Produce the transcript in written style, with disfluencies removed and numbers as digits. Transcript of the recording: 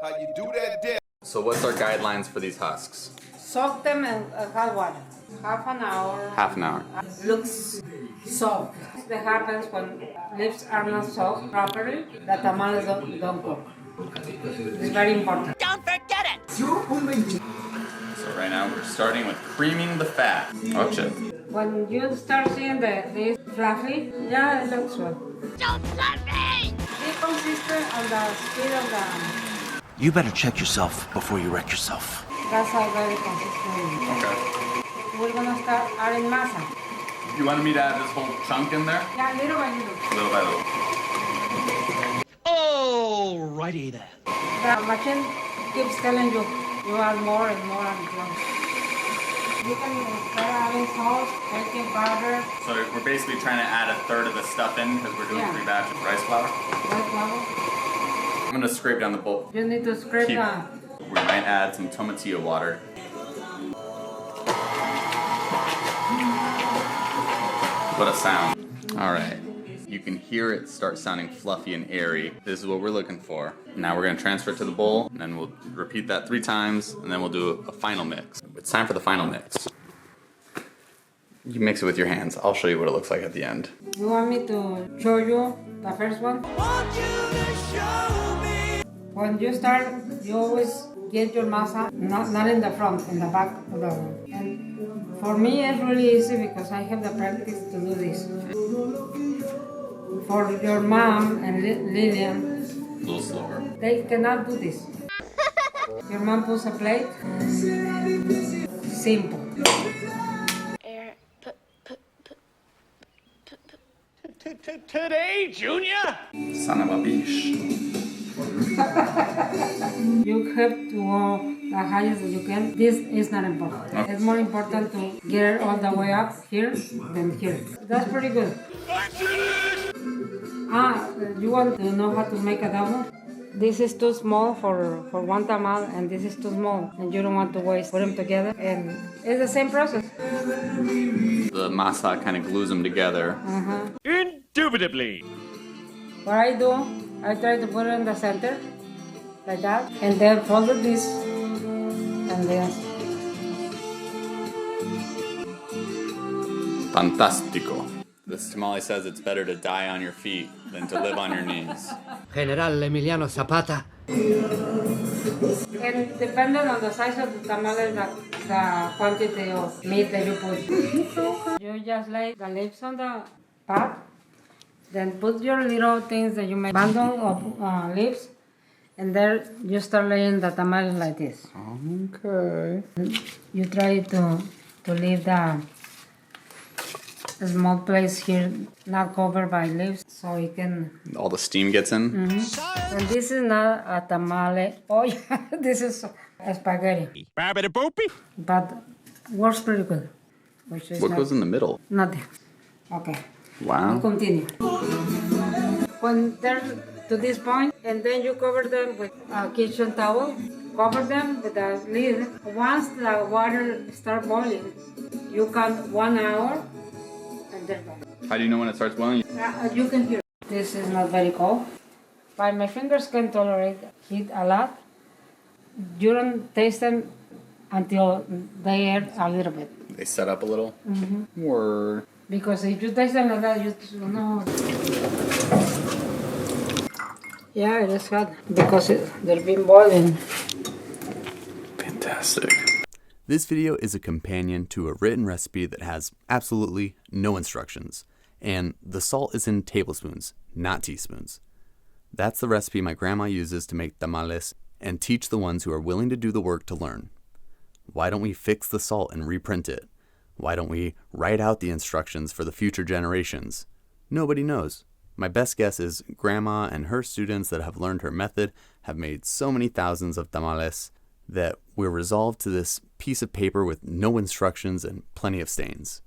How you do that dip. So what's our guidelines for these husks? Soak them in hot water. Half an hour. Half an hour. Looks soft. That happens when leaves are not soaked properly. The tamales don't cook. It's very important. Don't forget it! So right now we're starting with creaming the fat. Oh shit. When you start seeing this fluffy, yeah, it looks good. Don't let me! Be consistent on the speed of the... You better check yourself before you wreck yourself. That's how very consistent. Okay. We're gonna start adding masa. You wanted me to add this whole chunk in there? Yeah, little by little. Little by little. Alrighty then. The machine keeps telling you, you add more and more and more. You can start adding salt, baking powder, So we're basically trying to add a third of the stuff in because we're doing 3 batches of rice flour. rice flour. I'm gonna scrape down the bowl. You need to scrape Keep. the... We might add some tomatillo water. What a sound. All right. You can hear it start sounding fluffy and airy. This is what we're looking for. Now we're gonna transfer it to the bowl, and then we'll repeat that 3 times, and then we'll do a final mix. It's time for the final mix. You mix it with your hands. I'll show you what it looks like at the end. You want me to show you the first one? When you start, you always get your masa, not in the front, in the back of the one. And for me, it's really easy because I have the practice to do this. For your mom and Lillian, A little slower. they cannot do this. Your mom puts a plate. Simple. Today, Junior? Son of a bitch. You have to go the highest that you can. This is not important. Okay. It's more important to get it all the way up here than here. That's pretty good. You want to know how to make a double? This is too small for one tamal, and this is too small, and you don't want to waste. Put them together, and it's the same process. The masa kind of glues them together. Indubitably. What I do, I try to put it in the center, like that, and then fold this, and then... Fantastico. This tamale says it's better to die on your feet than to live on your knees. General Emiliano Zapata. And depending on the size of the tamales, the quantity of meat that you put. You just lay the leaves on the pot, then put your little things that you make, bundle of leaves, and there you start laying the tamales like this. Okay. You try to leave the small place here not covered by leaves, so you can... All the steam gets in. And this is not a tamale. Oh yeah, this is a spaghetti. But works pretty good. Which is What goes in the middle? nothing. Okay. Wow. We'll continue. When they're to this point, and then you cover them with a kitchen towel. Cover them with a lid. Once the water starts boiling, you count 1 hour, and they're done. How do you know when it starts boiling? You can hear. This is not very cold, but my fingers can tolerate heat a lot. You don't taste them until they air a little bit. They set up a little? Word. Because if you taste them like that, you know. Yeah, it is hot because they've been boiling. Fantastic. This video is a companion to a written recipe that has absolutely no instructions, and the salt is in tablespoons, not teaspoons. That's the recipe my grandma uses to make tamales and teach the ones who are willing to do the work to learn. Why don't we fix the salt and reprint it? Why don't we write out the instructions for the future generations? Nobody knows. My best guess is grandma and her students that have learned her method have made so many thousands of tamales that we're resolved to this piece of paper with no instructions and plenty of stains.